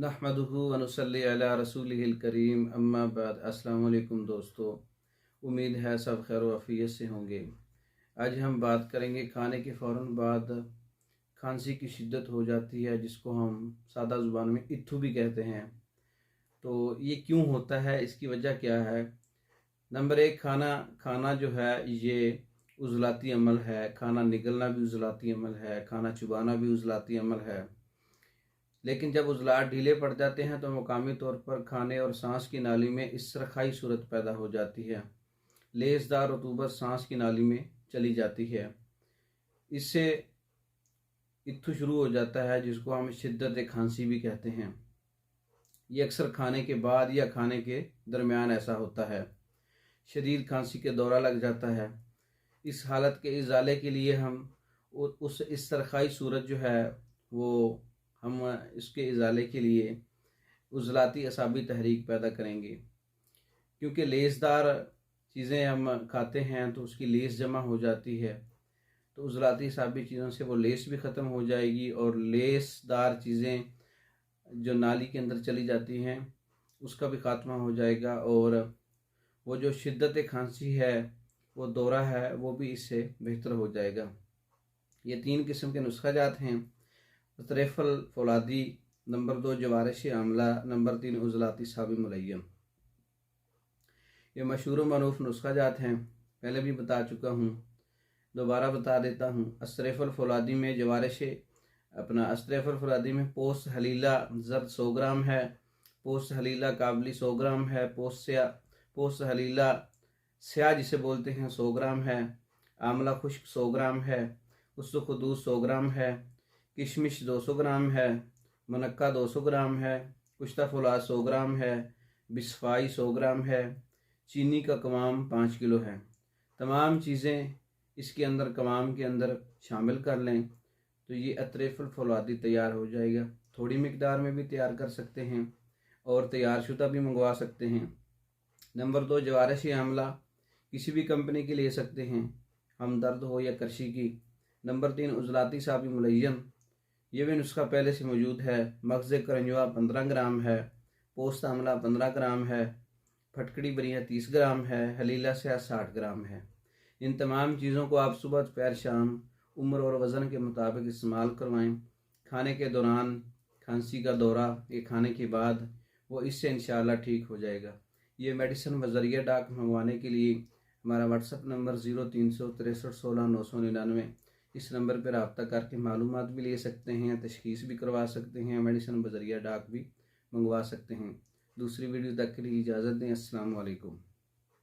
नहमदुहु व नुसल्ली अला रसूलिहिल करीम अम्मा बाद। अस्सलाम वालेकुम दोस्तों, उम्मीद है सब खैर वफ़ियत से होंगे। आज हम बात करेंगे खाने के फ़ौरन बाद खांसी की शिद्दत हो जाती है, जिसको हम सादा ज़ुबान में इत्थू भी कहते हैं। तो ये क्यों होता है, इसकी वजह क्या है? नंबर एक, खाना खाना जो है ये उज़लाती अमल है। खाना निगलना भी उज़लाती अमल है, खाना चुबाना भी उज़लाती अमल है। लेकिन जब उज़लात ढीले पड़ जाते हैं तो मकामी तौर पर खाने और सांस की नाली में इसरखाई सूरत पैदा हो जाती है। लेसदार रतूबत सांस की नाली में चली जाती है। इससे इत्थु शुरू हो जाता है, जिसको हम शिद्दत खांसी भी कहते हैं। ये अक्सर खाने के बाद या खाने के दरमियान ऐसा होता है। शदीद खांसी के दौरा लग जाता है। इस हालत के इजाले के लिए हम उस इसरखाई सूरत जो है वो हम इसके इजाले के लिए उज़लाती असाबी तहरीक पैदा करेंगे। क्योंकि लेसदार चीज़ें हम खाते हैं तो उसकी लेस जमा हो जाती है, तो उज़लाती असाबी चीज़ों से वो लेस भी ख़त्म हो जाएगी और लेसदार चीज़ें जो नाली के अंदर चली जाती हैं उसका भी ख़ात्मा हो जाएगा। और वो जो शिद्दत खांसी है, वो दौरा है, वो भी इससे बेहतर हो जाएगा। ये 3 किस्म के नुस्खा जात हैं। तरेफ़ल फौलादी, नंबर 2 जवारिश आमला, नंबर 3 उज़लाती साबी मुलय्यम। ये मशहूर मारूफ नुस्खा जात हैं, पहले भी बता चुका हूँ, दोबारा बता देता हूँ। अस्तेफ़ल फौलादी में अस्तेफ़ल फौलादी में पोस्त हलीला ज़र्द 100 ग्राम है, पोस्त हलीला काबली 100 ग्राम है, पोस्त हलीला स्याह जिसे बोलते हैं 100 ग्राम है, आमला खुश्क 100 ग्राम है, उस्सो खुदूस 100 ग्राम है, किशमिश 200 ग्राम है, मुनक्का 200 ग्राम है, कुश्ता फौलाद 100 ग्राम है, बिस्फाई 100 ग्राम है, चीनी का कवाम 5 किलो है। तमाम चीज़ें इसके अंदर कवाम के अंदर शामिल कर लें तो ये अतरेफ़ुल फौलादी तैयार हो जाएगा। थोड़ी मिकदार में भी तैयार कर सकते हैं और तैयार शुदा भी मंगवा सकते हैं। नंबर 2 जवारिश आमला, किसी भी कंपनी की ले सकते हैं, हमदर्द हो या करशी की। नंबर 3 उज़लाती साबी मुलय्यम, ये भी नुस्खा पहले से मौजूद है। मगज़ करंजवा 15 ग्राम है, पोस्त आमला 15 ग्राम है, फटकड़ी बरिया 30 ग्राम है, हलीला स्याह 60 ग्राम है। इन तमाम चीज़ों को आप सुबह दोपहर शाम उम्र और वज़न के मुताबिक इस्तेमाल करवाएं। खाने के दौरान खांसी का दौरा, ये खाने के बाद, वो इससे इंशाअल्लाह ठीक हो जाएगा। ये मेडिसिन बज़रिया डाक मंगवाने के लिए हमारा व्हाट्सअप नंबर 0363 16 999, इस नंबर पर रब्ता करके मालूमात भी ले सकते हैं, तशख़ीस भी करवा सकते हैं, मेडिसिन बज़रिया डाक भी मंगवा सकते हैं। दूसरी वीडियो तक के लिए इजाज़त दें। अस्सलाम वालेकुम।